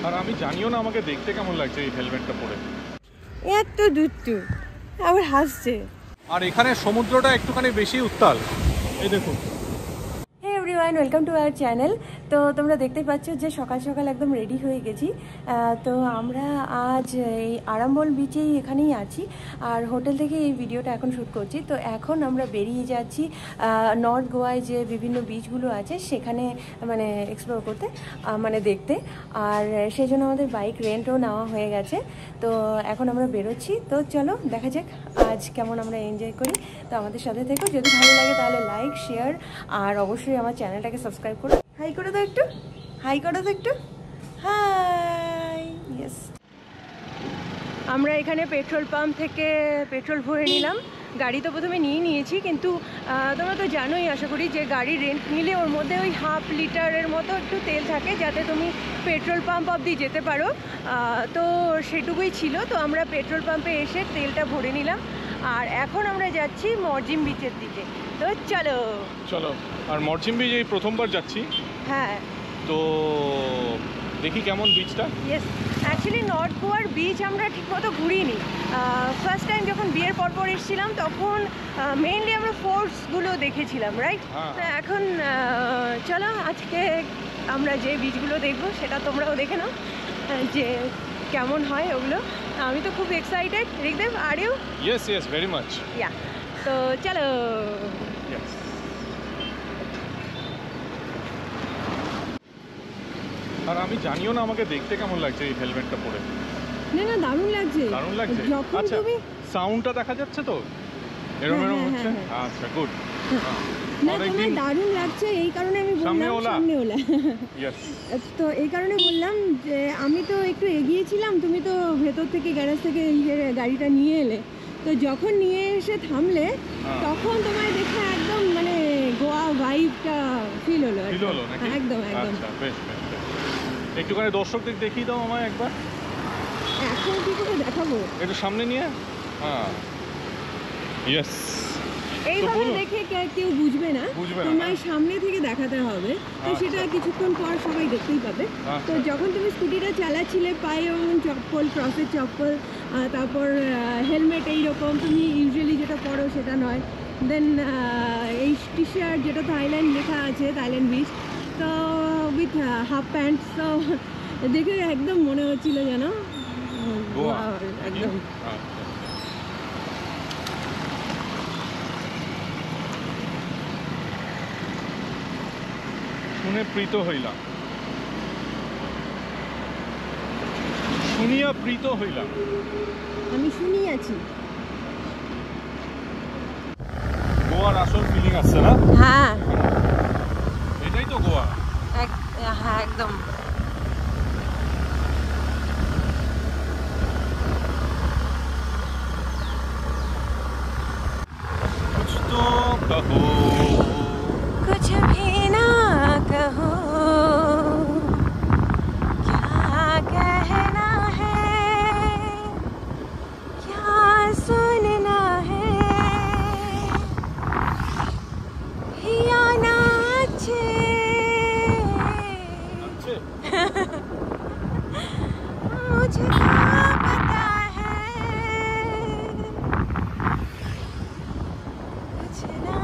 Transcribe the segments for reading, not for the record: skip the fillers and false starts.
আর আমি জানিও না আমাকে দেখতে কেমন লাগছে এই হেলমেটটা পরে। এত দুষ্টু, আবার হাসছে। আর এখানে সমুদ্রটা একটুখানি বেশি উত্তাল, এই দেখুন। Hey everyone, welcome to our channel. তো তোমরা দেখতেই পাচ্ছ যে সকাল সকাল একদম রেডি হয়ে গেছি। তো আমরা আজ এই আরাম্বল বিচেই এখানেই আছি, আর হোটেল থেকে এই ভিডিওটা এখন শ্যুট করছি। তো এখন আমরা বেরিয়ে যাচ্ছি নর্থ গোয়ায় যে বিভিন্ন বিচগুলো আছে সেখানে মানে এক্সপ্লোর করতে, মানে দেখতে। আর সেই জন্য আমাদের বাইক রেন্টও নেওয়া হয়ে গেছে। তো এখন আমরা বেরোচ্ছি। তো চলো দেখা যাক আজ কেমন আমরা এনজয় করি। তো আমাদের সাথে থেকো, যদি ভালো লাগে তাহলে লাইক, শেয়ার আর অবশ্যই আমার চ্যানেলটাকে সাবস্ক্রাইব করো। হাই করে দাও একটু, হাই করো তো একটু, হাই। ইয়েস, আমরা এখানে পেট্রোল পাম্প থেকে পেট্রোল ভরে নিলাম। গাড়ি তো প্রথমে নিয়েছি, কিন্তু তোমরা তো জানোই আশা করি যে গাড়ি রেন্ট নিলে ওর মধ্যে ওই 1/2 লিটারের মতো একটু তেল থাকে যাতে তুমি পেট্রোল পাম্প অবধি যেতে পারো। তো সেটুকুই ছিল। তো আমরা পেট্রোল পাম্পে এসে তেলটা ভরে নিলাম, আর এখন আমরা যাচ্ছি মরজিম বিচের দিকে। তো চলো চলো। আর মরজিম বিচ এই প্রথমবার যাচ্ছি। হ্যাঁ, তো দেখি কেমন বিচটা। ইয়েস, অ্যাকচুয়ালি নর্থ গোয়ার বিচ আমরা ঠিকমতো ঘুরিনি। ফার্স্ট টাইম যখন বিয়ের পরপর এসেছিলাম তখন মেইনলি আমরা ফোর্টসগুলো দেখেছিলাম, রাইট? এখন চলো আজকে আমরা যে বিচগুলো দেখবো সেটা তোমরাও দেখে নাও যে কেমন হয় ওগুলো। আমি তো খুব excited. Rikdev, are you? Yes yes, very much. Yeah, তো চলো। আর আমি জানিও না আমাকে দেখতে কেমন লাগছে এই হেলমেটটা পরে। না না, দারুণ লাগছে। দারুণ লাগছে। আচ্ছা, সাউন্ডটা দেখা যাচ্ছে তো এরকম এরকম হচ্ছে? আচ্ছা, গুড। না, তোমার দারুণ লাগছে এই কারণে আমি বললাম সামনে ওলা। তো এই কারণে বললাম যে আমি তো একটু এগিয়েছিলাম, তুমি তো ভেতর থেকে গ্যারেজ থেকে গাড়িটা নিয়ে এলে। তো যখন নিয়ে এসে থামলে তখন তোমায় দেখে একদম মানে গোয়া ভাইবটা ফিল হলো। একদম একদম। বেশ বেশ, একটুখানি দর্শকদের দেখিয়ে দাও আমায় একবার। এখন কি করে দেখাবো? একটু সামনে নিয়ে। হ্যাঁ, ইয়েস। এইভাবে দেখে কেউ বুঝবে না, তোমায় সামনে থেকে দেখাতে হবে। তো সেটা কিছুক্ষণ পর সবাই দেখতেই পাবে। তো যখন তুমি স্কুটিটা চালাচ্ছিলে পায়ে চপ্পল, ক্রসের চপ্পল, তারপর হেলমেট এইরকম তুমি ইউজুয়ালি যেটা পরো সেটা নয়, দেন এই টি শার্ট যেটা থাইল্যান্ড লেখা আছে, থাইল্যান্ড বিচ, তো উইথ হাফ প্যান্ট। তো দেখে একদম মনে হচ্ছিল যেন একদম। শুনে প্রীত হইলাম, শুনিয়া প্রীত হইলাম। আমি শুনি আছি। গোয়ার আসল ফিলিং আসছে না? হ্যাঁ, এটাই তো গোয়া। হ্যাঁ একদম। कुछ तो कहो, कुछ भी ना कहो, क्या कहना है, क्या सुनना है, या ना अच्छे मुझे पता है कुछ ना।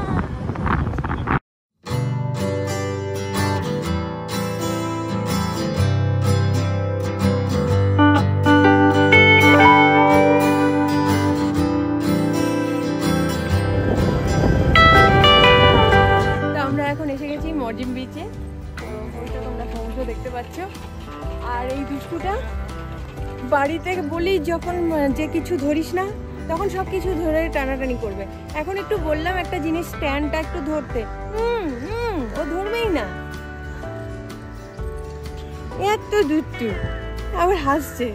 মরজিম বিচে। তো ওইটা তোমরা সমুদ্র দেখতে পাচ্ছ। আর এই দুষ্টুটা বাড়িতে বলি যখন যে কিছু ধরিস না তখন সব কিছু ধরে টানাটানি করবে। এখন একটু বললাম একটা জিনিস স্ট্যান্ডটা একটু ধরতে, ও ধরবেই না। এত দুষ্টু, আবার হাসছে।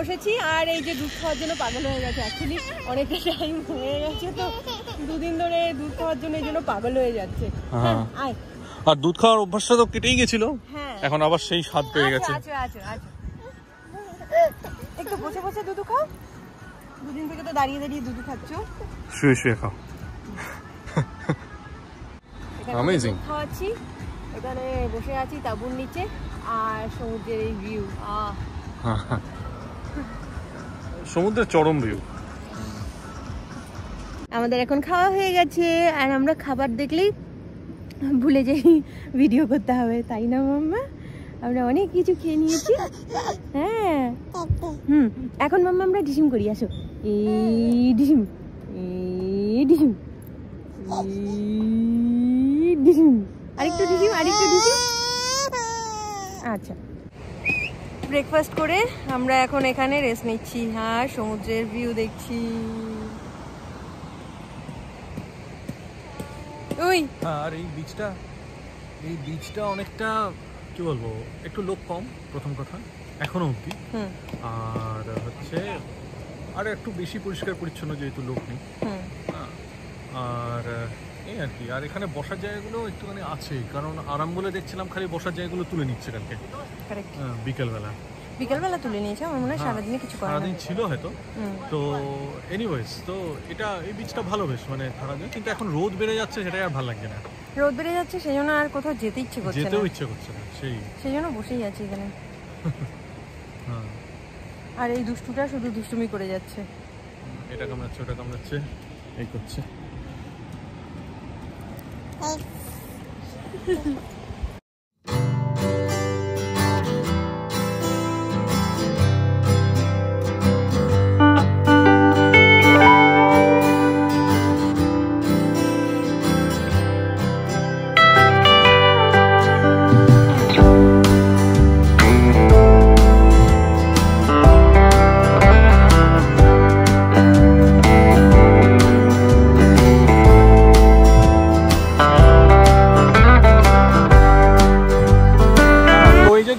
বসেছি আর এই যে দুধ খাওয়ার জন্য পাগল হয়ে গেছে। অ্যাকচুয়ালি অনেকটা টাইম হয়ে গেছে, তো দুদিন ধরে দুধ খাওয়ার জন্য এই জন্য পাগল হয়ে যাচ্ছে। হ্যাঁ আয়। আর দুধ খাওয়ার অভ্যাসটা তো কেটেই গেছিল, হ্যাঁ এখন আবার সেই স্বাদ পেয়ে গেছে। আচ্ছা আচ্ছা আচ্ছা, একটু বসে বসে দুধ খাও। দুদিন থেকে তো দাঁড়িয়ে দাঁড়িয়ে দুধ খাচ্ছ। শুয়ে শুয়ে খাও। Amazing. খাওয়াচ্ছি, এখানে বসে আছি তাঁবুর নিচে আর সমুদ্রের এই ভিউ। সমুদ্রের চরম ভিউ। আমাদের এখন খাওয়া হয়ে গেছে আর আমরা খাবার দেখলেই ভুলে যাই ভিডিও করতে হবে, তাই না মাম্মা? আমরা অনেক কিছু খেয়ে নিয়েছি। হ্যাঁ এখন মাম্মা আমরা ডিসিম করি, আসো। এই ডিসিম, এই ডিসিম, এই ডিসিম, আরেকটু ডিসিম, আরেকটু ডিসিম। আচ্ছা, ব্রেকফাস্ট করে আমরা এখন এখানে রেস্ট নিচ্ছি। হ্যাঁ, সমুদ্রের ভিউ দেখছি। ওই আর এই বিচটা অনেকটা কি বলবো, একটু লোক কম প্রথম কথা এখনো অবধি, আর হচ্ছে আর একটু বেশি পরিষ্কার পরিচ্ছন্ন যেহেতু লোক নেই, আর এই আর কি। আর এখানে বসার জায়গাগুলো একটুখানি আছে, কারণ আরাম বলে দেখছিলাম খালি বসার জায়গাগুলো তুলে নিচ্ছে কালকে বিকেলবেলা তুলে নিয়েছে। আমার মনে হয় সারাদিনে কিছু করা সারাদিন ছিল হয়তো। তো এনিওয়েজ, তো এই বিচটা ভালো বেশ, মানে থাকা যায়, কিন্তু এখন রোদ বেড়ে যাচ্ছে, সেটাই আর ভালো লাগছে না। রোদ বেড়ে যাচ্ছে সেই জন্য আর কোথাও যেতে ইচ্ছে করছে না, যেতেও ইচ্ছে করছে না, সেই জন্য বসেই আছি এখানে। আর এই দুষ্টুটা শুধু দুষ্টুমি করে যাচ্ছে, এটা কামড়াচ্ছে, ওটা কামড়াচ্ছে, এই করছে।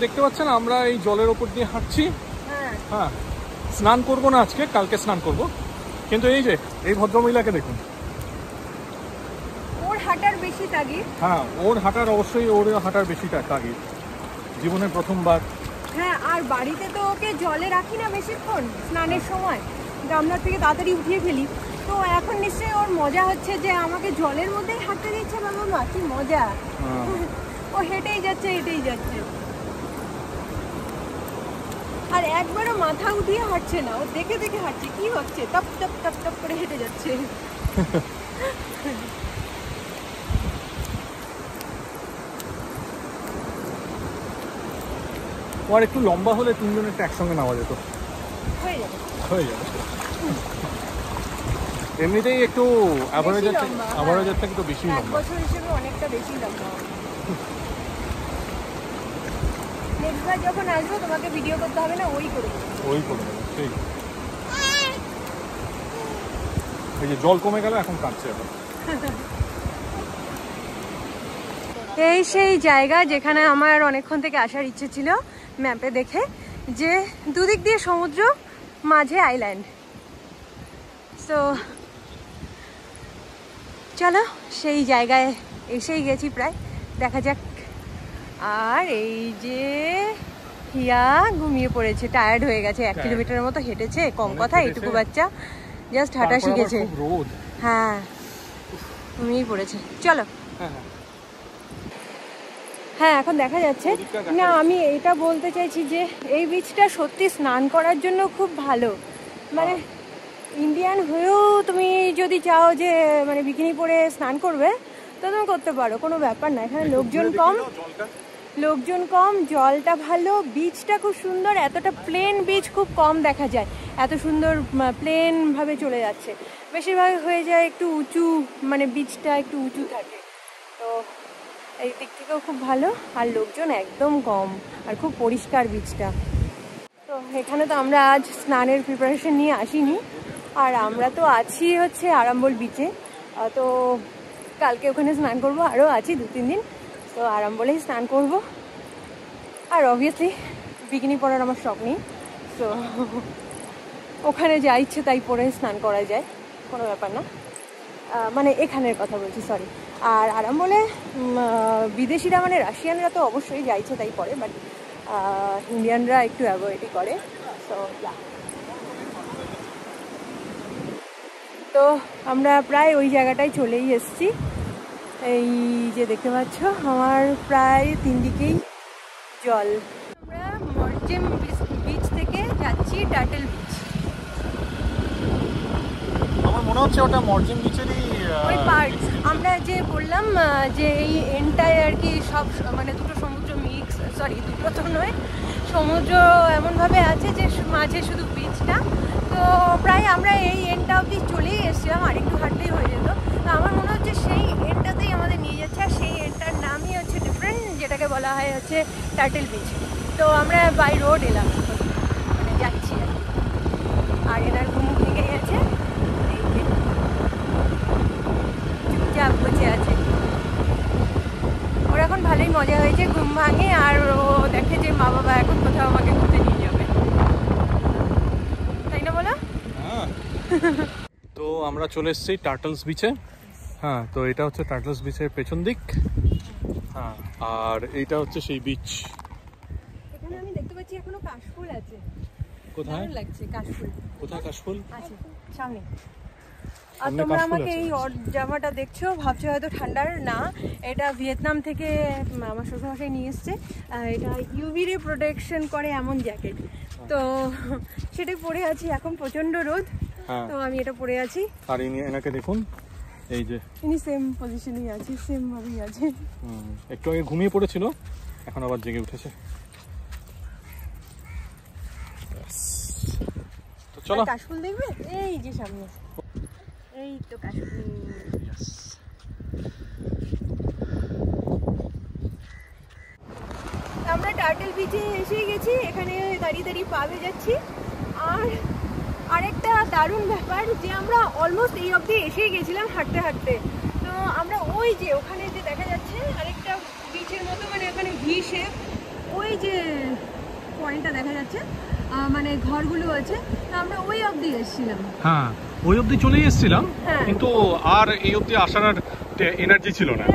দেখতে পাচ্ছেন আমরা এই জলের ওপর দিয়ে হাঁটছি। হ্যাঁ, স্নান করব না আজকে, কালকে স্নান করব। কিন্তু এই যে এই ভদ্রমহিলাকে দেখুন, ওর হাঁটার বেশি তাগিদ। হ্যাঁ, ওর হাঁটার বেশি তাগিদ, জীবনের প্রথমবার। হ্যাঁ, আর বাড়িতে তো ওকে জলে রাখি না বেশিক্ষণ, স্নানের সময় গামলার থেকে তাড়াতাড়ি উঠিয়ে ফেলি। তো এখন নিশ্চয়ই ওর মজা হচ্ছে যে আমাকে জলের মধ্যেই হাঁটতে দিচ্ছে। বাবা কি মজা, ও হেঁটেই যাচ্ছে হেঁটেই যাচ্ছে, আর একবারও মাথা উঠিয়ে হাঁটছে না, ও দেখে দেখে হাঁটছে। কি হচ্ছে, টপ টপ টপ টপ করে হেঁটে যাচ্ছে। আর একটু লম্বা হলে তিনজনের একসঙ্গে নেওয়া যেত, হয়ে যাবে। এমনিতেই একটু অ্যাভারেজের থেকে একটু বেশি লম্বা, 1 বছর হিসেবে অনেকটা বেশি লম্বা। নেক্সটবার যখন আসবো তোমাকে ভিডিও করতে হবে না, ওই করে দেবে। সেই এই যে জল কমে গেল, এখন কাটছে। এই সেই জায়গা যেখানে আমার অনেকক্ষণ থেকে আসার ইচ্ছে ছিল, ম্যাপে দেখে, যে দুদিক দিয়ে সমুদ্র, মাঝে আইল্যান্ড। তো চলো সেই জায়গায় এসেই গেছি প্রায়, দেখা যাক। আর এই যে হিয়া ঘুমিয়ে পড়েছে, টায়ার্ড হয়ে গেছে, 1 কিলোমিটারের মতো হেঁটেছে, কম কথা, এইটুকু বাচ্চা জাস্ট হাঁটা শিখেছে। হ্যাঁ, ঘুমিয়ে পড়েছে। চলো। হ্যাঁ, এখন দেখা যাচ্ছে না। আমি এটা বলতে চাইছি যে এই বিচটা সত্যি স্নান করার জন্য খুব ভালো। মানে ইন্ডিয়ান হয়েও তুমি যদি চাও যে মানে বিকিনি পরে স্নান করবে, তো তুমি করতে পারো, কোনো ব্যাপার না। এখানে লোকজন কম, জলটা ভালো, বিচটা খুব সুন্দর। এতটা প্লেন বিচ খুব কম দেখা যায়, এত সুন্দর প্লেন ভাবে চলে যাচ্ছে। বেশিরভাগ হয়ে যায় একটু উঁচু, মানে বিচটা একটু উঁচু থাকে। তো এই দিক থেকেও খুব ভালো, আর লোকজন একদম কম, আর খুব পরিষ্কার বিচটা। তো এখানে তো আমরা আজ স্নানের প্রিপারেশন নিয়ে আসিনি, আর আমরা তো আছি হচ্ছে আরাম্বল বিচে। তো কালকে ওখানে স্নান করব, আরও আছি 2-3 দিন, তো আরাম্বলেই স্নান করব। আর অবভিয়াসলি বিকিনি পরার আমার শখ নেই, তো ওখানে যা ইচ্ছে তাই পরে স্নান করা যায়, কোনো ব্যাপার না। মানে এখানের কথা বলছি, সরি। আর আরামবলে বিদেশিরা মানে রাশিয়ানরা তো অবশ্যই যা ইচ্ছে তাই পরে, বাট ইন্ডিয়ানরা একটু অ্যাভয়েডই করে। সো তো আমরা প্রায় ওই জায়গাটায় চলেই এসেছি। এই যে দেখতে পাচ্ছ আমার প্রায় 3 দিকেই জল। আমরা মরজেম বিচ থেকে যাচ্ছি টার্টল বিচ। আমার মনে হচ্ছে ওটা মরজেম বিচেরই ওই পার্ট আমরা যে বললাম যে এই এন্ডটায় আর কি সব মানে দুটো সমুদ্র মিক্স, সরি দুটো তো নয়, সমুদ্র এমনভাবে আছে যে মাঝে শুধু বিচটা। তো প্রায় আমরা এই এন্ডটা অবধি চলেই এসেছিলাম, আর একটু হাঁটলেই হয়ে যেত। তো আমার মনে হচ্ছে সেই এন্ডটাতেই আমাদের নিয়ে যাচ্ছে, আর সেই এন্ডটার নামই হচ্ছে ডিফারেন্ট, যেটাকে বলা হয় হচ্ছে টার্টল বিচ। তো আমরা বাই রোড এলাম, মানে যাচ্ছি আর এনার ঘুম ভেঙে গেছে, চুপচাপ বসে আছে। ওর এখন ভালোই মজা হয়েছে, ঘুম ভাঙে আর ও দেখে যে মা বাবা এখন কোথাও আমাকে ঘুরতে নিয়ে যাবে, তাই না বলো? তো আমরা চলে এসেছি টার্টলস বিচে। হ্যাঁ, তো এটা হচ্ছে টার্টলস বিচের পেছন দিক। হ্যাঁ, আর এইটা হচ্ছে সেই বিচ। এখানে আমি দেখতে পাচ্ছি এখনো কাশফুল আছে। কোথায় লাগছে কাশফুল? কোথায় কাশফুল আছে সামনে। আর তোমরা আমাকে এই জামাটা দেখছো, ভাবছো হয়তো ঠান্ডার না, এটা ভিয়েতনাম থেকে আমার শ্বশুরমশাই নিয়ে এসছে। এটা ইউভি রে প্রোটেকশন করে এমন জ্যাকেট, তো সেটাই পরে আছি। এখন প্রচন্ড রোদ, তো আমি এটা পরে আছি। আর এনাকে দেখুন, এই যে ইনি সেম পজিশনেই আছে, সেম ভাবেই আছে। একটু আগে ঘুমিয়ে পড়েছিল, এখন আবার জেগে উঠেছে। তো চলো কাশফুল দেখবে, এই যে সামনে, এই তো কাশফুল। আমরা টার্টল বিচে এসে গেছি, এখানে দাঁড়িয়ে দাঁড়িয়ে পা ভেজাচ্ছি। আর আরেকটা দারুণ ব্যাপার যে আমরা অলমোস্ট এই অবধি এসেই গেছিলাম হাঁটতে হাঁটতে। তো আমরা ওই যে ওখানে যে দেখা যাচ্ছে আরেকটা বিচের মতো, মানে ওখানে ভি শেপ, ওই যে পয়েন্টটা দেখা যাচ্ছে, মানে ঘরগুলো আছে, তো আমরা ওই অবধি এসেছিলাম। হ্যাঁ, ওই অবধি চলেই এসেছিলাম, কিন্তু আর এই অবধি আসার আর এনার্জি ছিল না।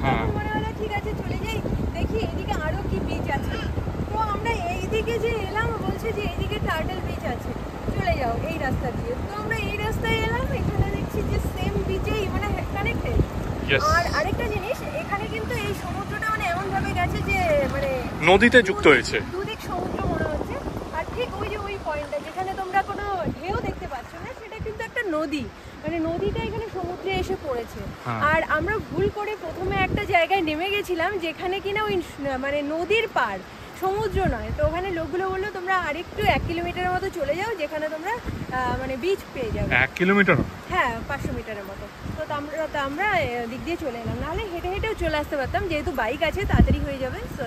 হ্যাঁ, মনে হলো ঠিক আছে চলে যাই, দেখি এদিকে আরো কি বিচ আছে। তো আমরা এইদিকে যে এলাম, বলছে যে এইদিকে টার্টল বিচ আছে, চলে যাও এই রাস্তা দিয়ে। তো আমরা এই রাস্তায় এলাম, এখানে দেখছি যে সেম বিচেই মানে কানেক্টেড। আর আরেকটা জিনিস, এখানে কিন্তু এই সমুদ্রটা মানে এমন ভাবে গেছে যে মানে নদীতে যুক্ত হয়েছে, দুদিক সমুদ্র মনে হচ্ছে। আর ঠিক ওই যে ওই পয়েন্টটা যেখানে তোমরা কোনো ঢেউ দেখতে পাচ্ছ না, সেটা কিন্তু একটা নদী, মানে নদীটা এখানে সমুদ্রে এসে পড়েছে। আর আমরা ভুল করে প্রথমে একটা জায়গায় নেমে গেছিলাম যেখানে কিনা ওই মানে নদীর পাড়, সমুদ্র নয়। তো ওখানে লোকগুলো বললো তোমরা আরেকটু 1 কিলোমিটারের মতো চলে যাও, যেখানে তোমরা মানে বিচ পেয়ে যাবে। 1 কিলোমিটার? হ্যাঁ, 500 মিটারের মতো। তো আমরা দিক দিয়ে চলে এলাম, নাহলে হেঁটে হেঁটেও চলে আসতে পারতাম, যেহেতু বাইক আছে তাড়াতাড়ি হয়ে যাবে। সো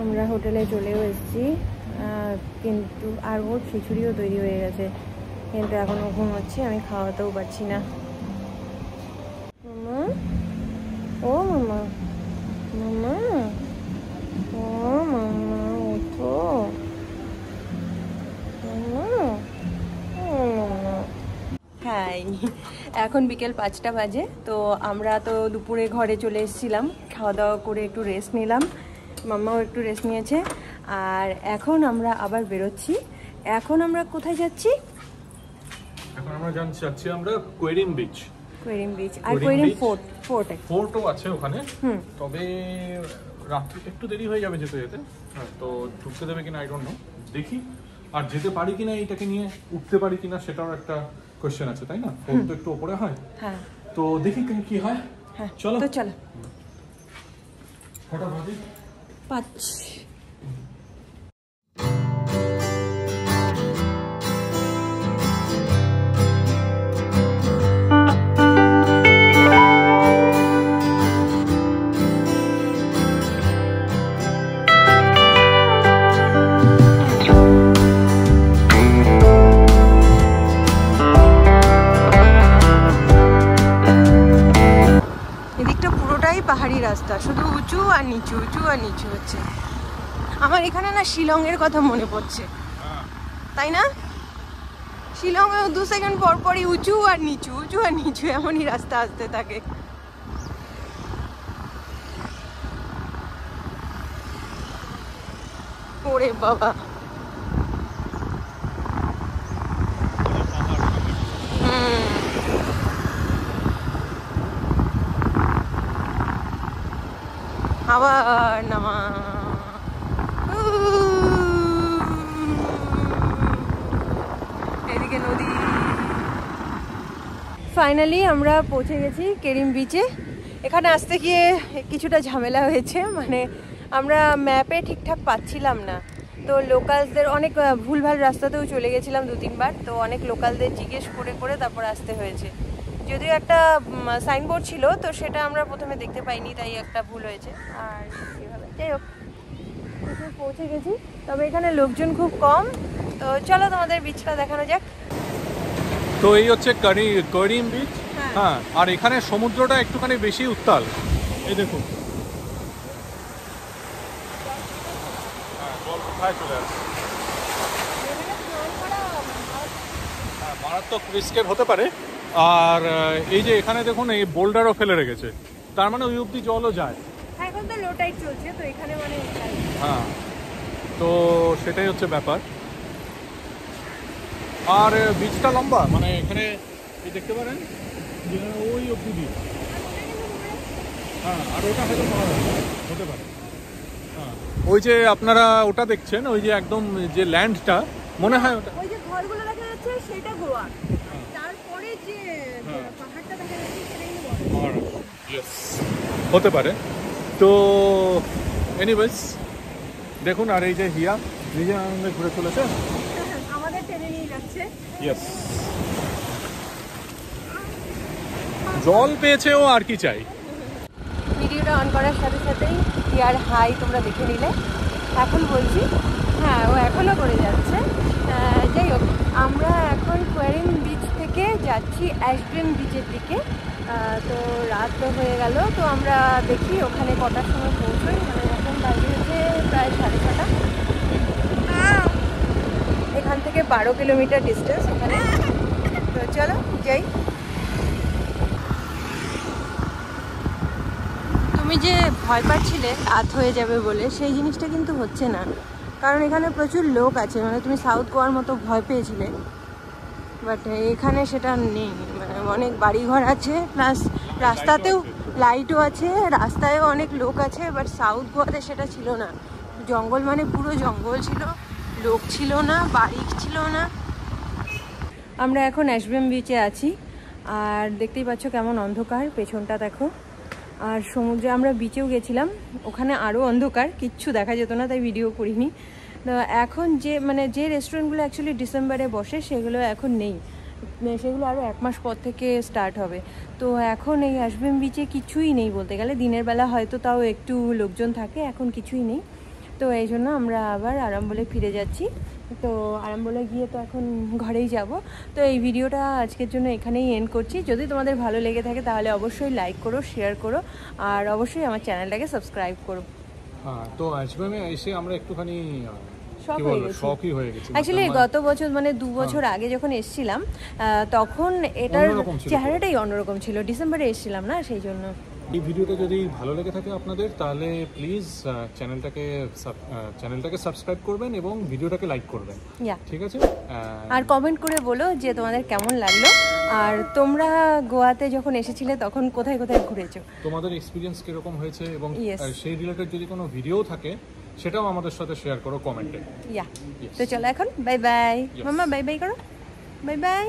আমরা হোটেলে চলেও এসেছি, কিন্তু আর ওর খিচুড়িও তৈরি হয়ে গেছে, কিন্তু এখনও ঘুমোচ্ছি, আমি খাওয়াতেও পারছি না। মামা, ও মামা, মামা, ও মামা ওঠো, হ্যাঁ। এখন বিকেল 5টা বাজে। তো আমরা তো দুপুরে ঘরে চলে এসেছিলাম, খাওয়া দাওয়া করে একটু রেস্ট নিলাম, মাম্মাও একটু রেস্ট নিয়েছে। আর এখন আমরা আবার বেরোচ্ছি। এখন আমরা কোথায় যাচ্ছি? এখন আমরা যাচ্ছি আমরা কোয়েরিম বিচ। কোয়েরিম বিচ আর কোয়েরিম ফোর্টও আছে ওখানে। তবে রাত্রি একটু দেরি হয়ে যাবে যেতে যেতে, তো ঢুকতে দেবে কিনা আই ডোন্ট নো, দেখি। আর যেতে পারি কিনা, এইটাকে নিয়ে উঠতে পারি কিনা সেটাও একটা কোয়েশ্চেন আছে, তাই না? ফোর্ট তো একটু উপরে হয়, তো দেখি কি হয়। চলো তো চলো, কটা বাজে? 5। পাহাড়ি রাস্তা, শুধু উঁচু আর নিচু, উঁচু আর নিচু হচ্ছে। আমার এখানে না শিলংয়ের কথা মনে পড়ছে, তাই না? শিলংয়ে 2 সেকেন্ড পর পরই উঁচু আর নিচু, উঁচু আর নিচু এমনই রাস্তা আসতে থাকে। ওরে বাবা, আবার নামা। এদিকে নদী। ফাইনালি আমরা পৌঁছে গেছি কেরিম বিচে। এখানে আসতে গিয়ে কিছুটা ঝামেলা হয়েছে, মানে আমরা ম্যাপে ঠিকঠাক পাচ্ছিলাম না। তো লোকালসদের অনেক ভুলভাল রাস্তাতেও চলে গেছিলাম 2-3 বার, তো অনেক লোকালদের জিজ্ঞেস করে করে তারপর আসতে হয়েছে। যদিও একটা সাইনবোর্ড ছিল, তো সেটা আমরা প্রথমে দেখতে পাইনি, তাই একটা ভুল হয়েছে। আর কীভাবে যাই হোক পৌঁছে গেছি, তবে এখানে লোকজন খুব কম। তো চলো তোমাদের বিচটা দেখানো যাক। তো এই হচ্ছে করিম বিচ। হ্যাঁ, আর এখানে সমুদ্রটা একটুখানি বেশি উত্তাল। এই দেখুন জল কোথায় চলে আসছে। মারাত্মক রিস্কের হতে পারে। আর এই যে এখানে দেখুন এই বোল্ডারও ফেলে রেখেছে, তার মানে ওই অব্দি জলও যায়। এখন তো লো টাইড চলছে, তো এখানে মানে হ্যাঁ, তো সেটাই হচ্ছে ব্যাপার। আর বিচটা লম্বা, মানে এখানে দেখতে পারেন ওই অব্দি বিচ। হ্যাঁ, আর ওটা হয়তো হতে পারে। হ্যাঁ, ওই যে আপনারা ওটা দেখছেন, ওই যে একদম যে ল্যান্ডটা মনে হয় ওটা, ওই যে ঘরগুলো দেখা যাচ্ছে সেটা গোয়া, তারপরে যে পাহাড়টা দেখা যাচ্ছে সেটাই গোয়া। ইয়েস, হতে পারে। তো এনিওয়েজ দেখুন, আর এই যে হিয়া নিজে আনন্দে ঘুরে চলেছে, আমাদের টেনে নিয়ে যাচ্ছে। ইয়েস, জল পেয়েছে ও, আর কি চাই। ভিডিওটা অন করার সাথে সাথেই হিয়ার হাই তোমরা দেখে নিলে। এখন বলছি, হ্যাঁ ও এখনও করে যাচ্ছে। যাই হোক, আমরা এখন কোয়ারিম বিচ থেকে যাচ্ছি অ্যাশব্রেন বিচের দিকে। তো রাত হয়ে গেল, তো আমরা দেখি ওখানে কটার সময় পৌঁছই। মানে এখন বাজে হচ্ছে প্রায় 6:30। এখান থেকে 12 কিলোমিটার ডিস্টেন্স ওখানে। তো চলো যাই। তুমি যে ভয় পাচ্ছিলে রাত হয়ে যাবে বলে, সেই জিনিসটা কিন্তু হচ্ছে না, কারণ এখানে প্রচুর লোক আছে। মানে তুমি সাউথ গোয়ার মতো ভয় পেয়েছিলে, বাট এখানে সেটা নেই। মানে অনেক বাড়িঘর আছে, প্লাস রাস্তাতেও লাইটও আছে, রাস্তায়ও অনেক লোক আছে। বাট সাউথ গোয়াতে সেটা ছিল না। জঙ্গল মানে পুরো জঙ্গল ছিল, লোক ছিল না, বাড়ি ছিল না। আমরা এখন অ্যাশব্রেন বিচে আছি, আর দেখতেই পাচ্ছ কেমন অন্ধকার, পেছনটা দেখো। আর সমুদ্রে আমরা বিচেও গেছিলাম, ওখানে আরও অন্ধকার, কিচ্ছু দেখা যেত না, তাই ভিডিও করিনি। তো এখন যে রেস্টুরেন্টগুলো অ্যাকচুয়ালি ডিসেম্বরে বসে সেগুলো এখন নেই, সেগুলো আরও 1 মাস পর থেকে স্টার্ট হবে। তো এখন এই অ্যাশব্রেন বিচে কিছুই নেই বলতে গেলে। দিনের বেলা হয়তো তাও একটু লোকজন থাকে, এখন কিছুই নেই। তো এই জন্য আমরা আবার আরামবলে ফিরে যাচ্ছি। তো আরামবলে গিয়ে তো এখন ঘরেই যাব। তো এই ভিডিওটা আজকের জন্য এখানেই এন্ড করছি। যদি তোমাদের ভালো লেগে থাকে তাহলে অবশ্যই লাইক করো, শেয়ার করো, আর অবশ্যই আমার চ্যানেলটাকে সাবস্ক্রাইব করো। হ্যাঁ, তো অ্যাশব্রেনে এসে আমরা একটুখানি শকই হয়ে গেছি। অ্যাকচুয়ালি গত বছর মানে 2 বছর আগে যখন এসেছিলাম, তখন এটার চেহারাটাই অন্যরকম ছিল। ডিসেম্বরে এসেছিলাম না, সেই জন্য। এই ভিডিওটা যদি ভালো লেগে থাকে আপনাদের, তাহলে প্লিজ চ্যানেলটাকে সাবস্ক্রাইব করবেন এবং ভিডিওটাকে লাইক করবেন, ঠিক আছে? আর কমেন্ট করে বলো যে তোমাদের কেমন লাগলো, আর তোমরা গোয়াতে যখন এসেছিলে তখন কোথায় কোথায় ঘুরেছো, তোমাদের এক্সপিরিয়েন্স কিরকম হয়েছে, এবং সেই রিলেটেড যদি কোনো ভিডিও থাকে সেটাও আমাদের সাথে শেয়ার করো কমেন্টে। তো চলো এখন বাই বাই। মাম্মা বাই বাই করো, বাই বাই।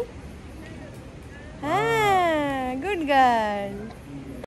হ্যাঁ, গুড গার্ল।